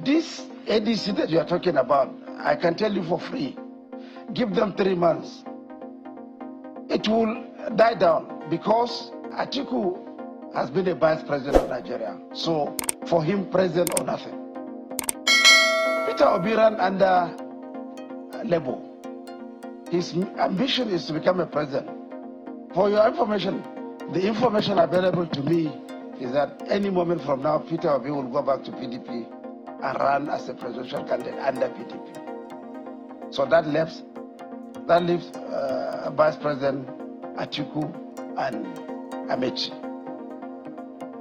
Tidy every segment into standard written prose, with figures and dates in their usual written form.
This ADC that you are talking about, I can tell you for free, give them 3 months. It will die down because Atiku has been a vice president of Nigeria. So for him, president or nothing. Peter Obi ran under Labour. His ambition is to become a president. For your information, the information available to me is that any moment from now, Peter Obi will go back to PDP and run as a presidential candidate under PDP. So that leaves Vice President Atiku and Amechi.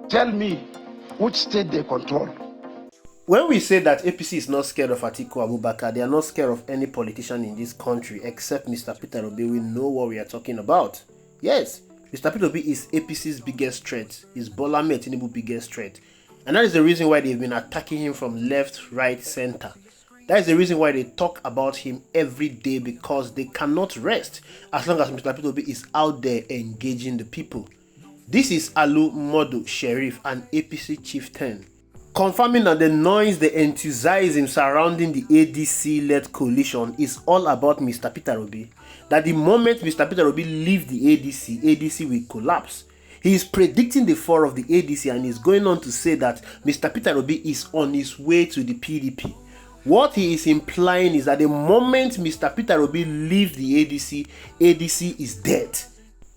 Tell me which state they control. When we say that APC is not scared of Atiku Abubakar, they are not scared of any politician in this country except Mr. Peter Obi. We know what we are talking about. Yes, Mr. Peter Obi is APC's biggest threat, is Bola Ahmed Tinubu's biggest threat. And that is the reason why they've been attacking him from left, right, center. That is the reason why they talk about him every day, because they cannot rest as long as Mr. Peter Obi is out there engaging the people. This is Alu Modu Sheriff, an APC chieftain, confirming that the noise, the enthusiasm surrounding the ADC-led coalition is all about Mr. Peter Obi. That the moment Mr. Peter Obi leaves the ADC will collapse. He is predicting the fall of the ADC and is going on to say that Mr. Peter Obi is on his way to the PDP. What he is implying is that the moment Mr. Peter Obi leaves the ADC is dead.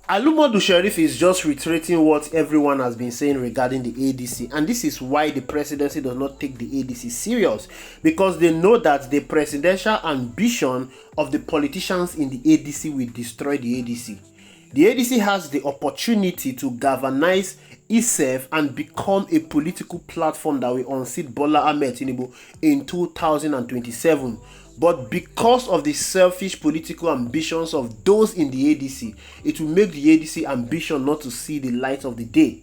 Alumodu Sheriff is just reiterating what everyone has been saying regarding the ADC, and this is why the presidency does not take the ADC serious, because they know that the presidential ambition of the politicians in the ADC will destroy the ADC. The ADC has the opportunity to galvanize itself and become a political platform that will unseat Bola Ahmed Tinubu in 2027. But because of the selfish political ambitions of those in the ADC, it will make the ADC ambition not to see the light of the day.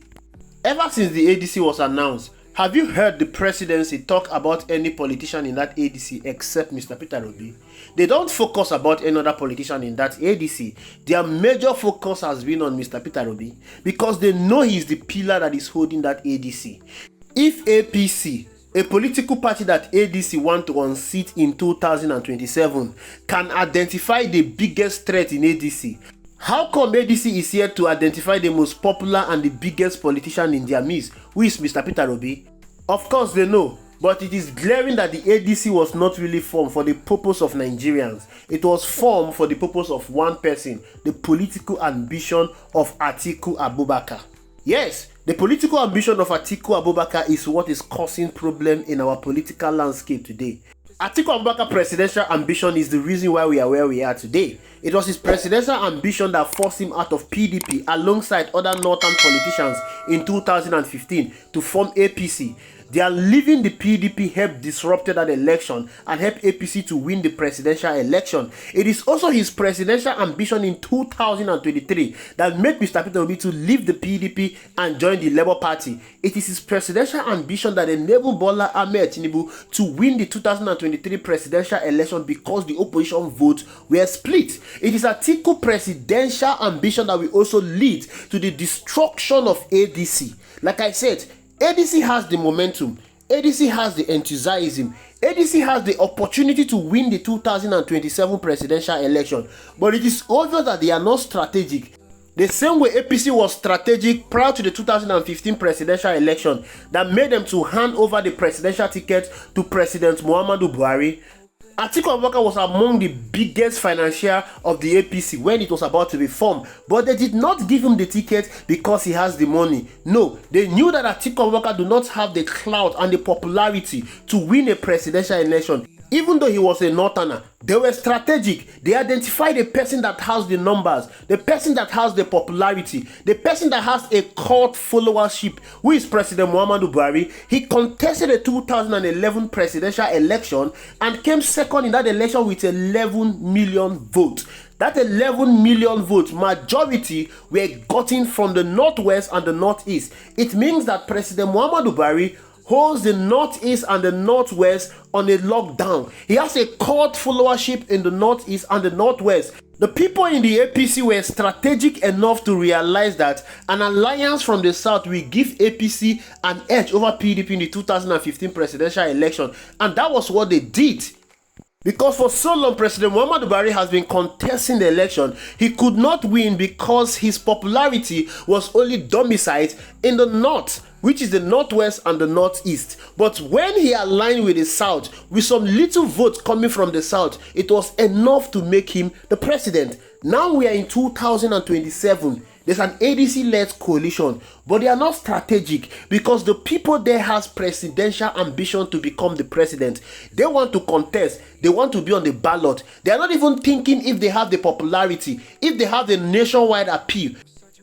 Ever since the ADC was announced, have you heard the presidency talk about any politician in that ADC except Mr. Peter Obi? They don't focus about any other politician in that ADC. Their major focus has been on Mr. Peter Obi because they know he is the pillar that is holding that ADC. If APC, a political party that ADC want to unseat in 2027, can identify the biggest threat in ADC, how come ADC is here to identify the most popular and the biggest politician in their midst, who is Mr. Peter Obi? Of course they know, but it is glaring that the ADC was not really formed for the purpose of Nigerians. It was formed for the purpose of one person, the political ambition of Atiku Abubakar. Yes, the political ambition of Atiku Abubakar is what is causing problem in our political landscape today. Atiku Abubakar presidential ambition is the reason why we are where we are today. It was his presidential ambition that forced him out of PDP alongside other northern politicians in 2015 to form APC. Their leaving the PDP helped disrupt that election and helped APC to win the presidential election. It is also his presidential ambition in 2023 that made Mr. Peter Obi to leave the PDP and join the Labour Party. It is his presidential ambition that enabled Bola Ahmed Tinubu to win the 2023 presidential election because the opposition votes were split. It is Atiku's presidential ambition that will also lead to the destruction of ADC. Like I said, ADC has the momentum, ADC has the enthusiasm, ADC has the opportunity to win the 2027 presidential election, but it is obvious that they are not strategic. The same way APC was strategic prior to the 2015 presidential election that made them to hand over the presidential ticket to President Muhammadu Buhari. Atiku Abubakar was among the biggest financier of the APC when it was about to be formed, but they did not give him the ticket because he has the money. No, they knew that Atiku Abubakar do not have the clout and the popularity to win a presidential election. Even though he was a northerner, they were strategic. They identified the person that has the numbers, the person that has the popularity, the person that has a cult followership, who is President Muhammadu Buhari. He contested the 2011 presidential election and came second in that election with 11 million votes. That 11 million votes, majority were gotten from the northwest and the northeast. It means that President Muhammadu Buhari holds the Northeast and the Northwest on a lockdown. He has a cult followership in the Northeast and the Northwest. The people in the APC were strategic enough to realize that an alliance from the South will give APC an edge over PDP in the 2015 presidential election, and that was what they did. Because for so long, President Muhammadu Buhari has been contesting the election. He could not win because his popularity was only domiciled in the North, which is the Northwest and the Northeast. But when he aligned with the South, with some little votes coming from the South, it was enough to make him the president. Now we are in 2027. There's an ADC-led coalition, but they are not strategic because the people there has presidential ambition to become the president. They want to contest. They want to be on the ballot. They are not even thinking if they have the popularity, if they have the nationwide appeal,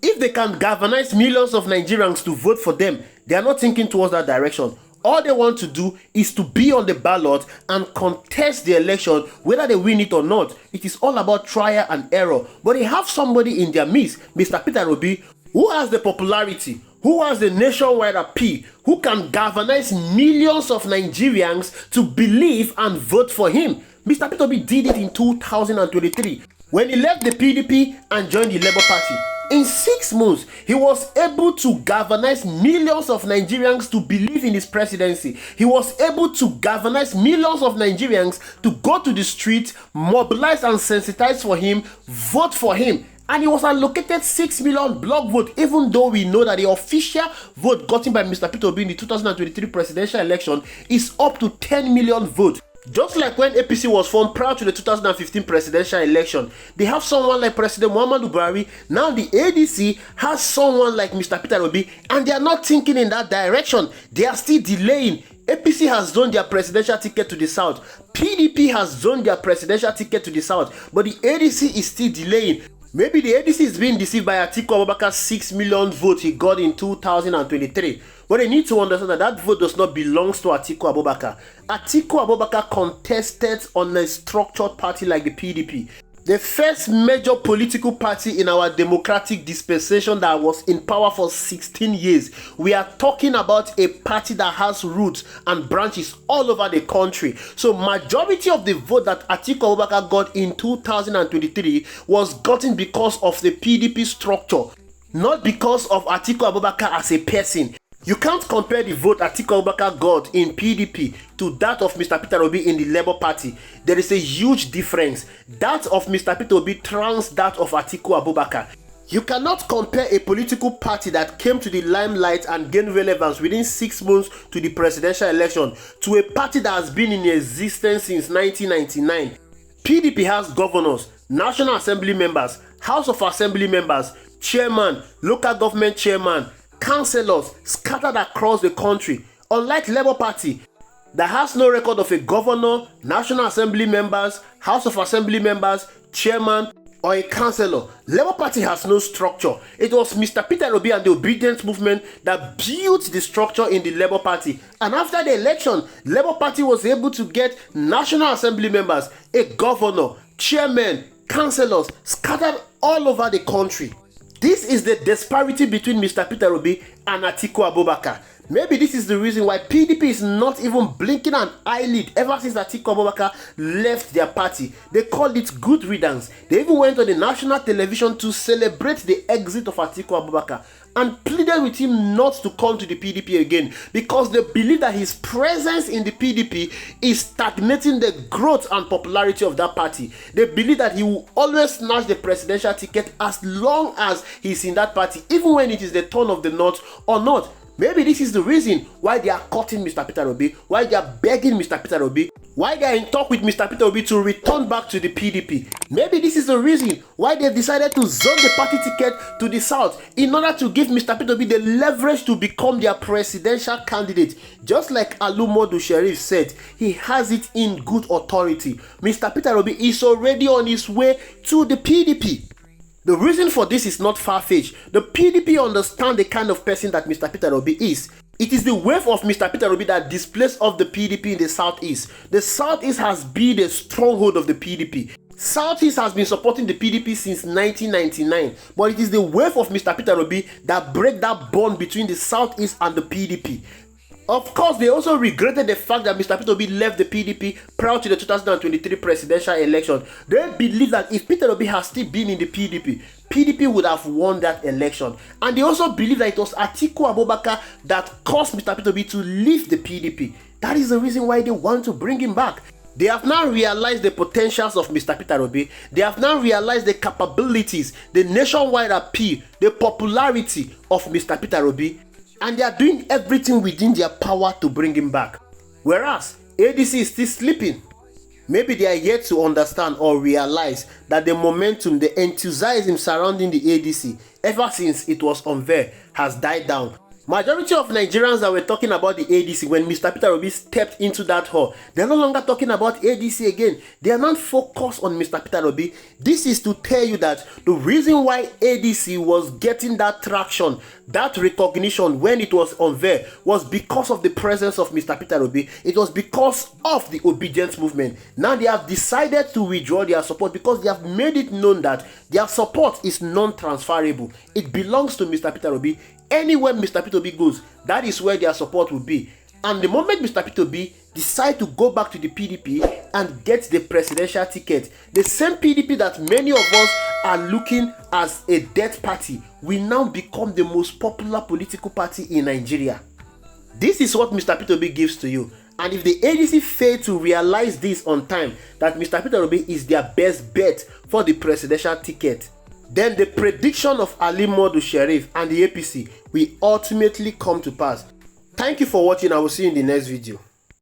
if they can galvanize millions of Nigerians to vote for them. They are not thinking towards that direction. All they want to do is to be on the ballot and contest the election, whether they win it or not. It is all about trial and error. But they have somebody in their midst, Mr. Peter Obi, who has the popularity, who has the nationwide appeal, who can galvanize millions of Nigerians to believe and vote for him. Mr. Peter Obi did it in 2023 when he left the PDP and joined the Labour Party. In 6 months, he was able to galvanize millions of Nigerians to believe in his presidency. He was able to galvanize millions of Nigerians to go to the street, mobilize and sensitize for him, vote for him. And he was allocated 6 million block vote, even though we know that the official vote gotten by Mr. Peter Obi in the 2023 presidential election is up to 10 million votes. Just like when APC was formed prior to the 2015 presidential election, they have someone like President Muhammadu Buhari. Now the ADC has someone like Mr. Peter Obi, and they are not thinking in that direction. They are still delaying. APC has zoned their presidential ticket to the South. PDP has zoned their presidential ticket to the South, but the ADC is still delaying. Maybe the ADC is being deceived by Atiku Abubakar's 6 million vote he got in 2023. But they need to understand that that vote does not belong to Atiku Abubakar. Atiku Abubakar contested on a structured party like the PDP. The first major political party in our democratic dispensation that was in power for 16 years. We are talking about a party that has roots and branches all over the country. So majority of the vote that Atiku Abubakar got in 2023 was gotten because of the PDP structure, not because of Atiku Abubakar as a person. You can't compare the vote Atiku Abubakar got in PDP to that of Mr. Peter Obi in the Labour Party. There is a huge difference. That of Mr. Peter Obi trumps that of Atiku Abubakar. You cannot compare a political party that came to the limelight and gained relevance within 6 months to the presidential election to a party that has been in existence since 1999. PDP has governors, National Assembly members, House of Assembly members, chairman, local government chairman, councillors scattered across the country, unlike Labour Party that has no record of a governor, National Assembly members, House of Assembly members, chairman, or a councillor. Labour Party has no structure. It was Mr. Peter Obi and the Obedience Movement that built the structure in the Labour Party. And after the election, Labour Party was able to get National Assembly members, a governor, chairman, councillors scattered all over the country. This is the disparity between Mr. Peter Obi and Atiku Abubakar. Maybe this is the reason why PDP is not even blinking an eyelid ever since Atiku Abubakar left their party. They called it good riddance. They even went on the national television to celebrate the exit of Atiku Abubakar and pleaded with him not to come to the PDP again because they believe that his presence in the PDP is stagnating the growth and popularity of that party. They believe that he will always snatch the presidential ticket as long as he's in that party, even when it is the turn of the North or not. Maybe this is the reason why they are cutting Mr. Peter Obi, why they are begging Mr. Peter Obi, why they are in talk with Mr. Peter Obi to return back to the PDP. Maybe this is the reason why they decided to zone the party ticket to the South in order to give Mr. Peter Obi the leverage to become their presidential candidate. Just like Alumodu Sheriff said, he has it in good authority. Mr. Peter Obi is already on his way to the PDP. The reason for this is not far-fetched. The PDP understand the kind of person that Mr. Peter Obi is. It is the wave of Mr. Peter Obi that displaced off the PDP in the Southeast. The Southeast has been the stronghold of the PDP. Southeast has been supporting the PDP since 1999, but it is the wave of Mr. Peter Obi that break that bond between the Southeast and the PDP. Of course, they also regretted the fact that Mr. Peter Obi left the PDP prior to the 2023 presidential election. They believe that if Peter Obi has still been in the PDP would have won that election. And they also believe that it was Atiku Abubakar that caused Mr. Peter Obi to leave the PDP. That is the reason why they want to bring him back. They have now realized the potentials of Mr. Peter Obi. They have now realized the capabilities, the nationwide appeal, the popularity of Mr. Peter Obi. And they are doing everything within their power to bring him back. Whereas ADC is still sleeping. Maybe they are yet to understand or realize that the momentum, the enthusiasm surrounding the ADC, ever since it was unveiled, has died down. Majority of Nigerians that were talking about the ADC when Mr. Peter Obi stepped into that hall, they're no longer talking about ADC again. They are not focused on Mr. Peter Obi. This is to tell you that the reason why ADC was getting that traction, that recognition when it was unveiled, was because of the presence of Mr. Peter Obi. It was because of the obedience movement. Now they have decided to withdraw their support because they have made it known that their support is non-transferable. It belongs to Mr. Peter Obi. Anywhere Mr. Peter Obi goes, that is where their support will be. And the moment Mr. Peter Obi decide to go back to the PDP and get the presidential ticket, the same PDP that many of us are looking as a dead party will now become the most popular political party in Nigeria. This is what Mr. Peter Obi gives to you. And if the ADC fail to realize this on time, that Mr. Peter Obi is their best bet for the presidential ticket, then the prediction of Ali Modu Sheriff and the APC will ultimately come to pass. Thank you for watching. I will see you in the next video.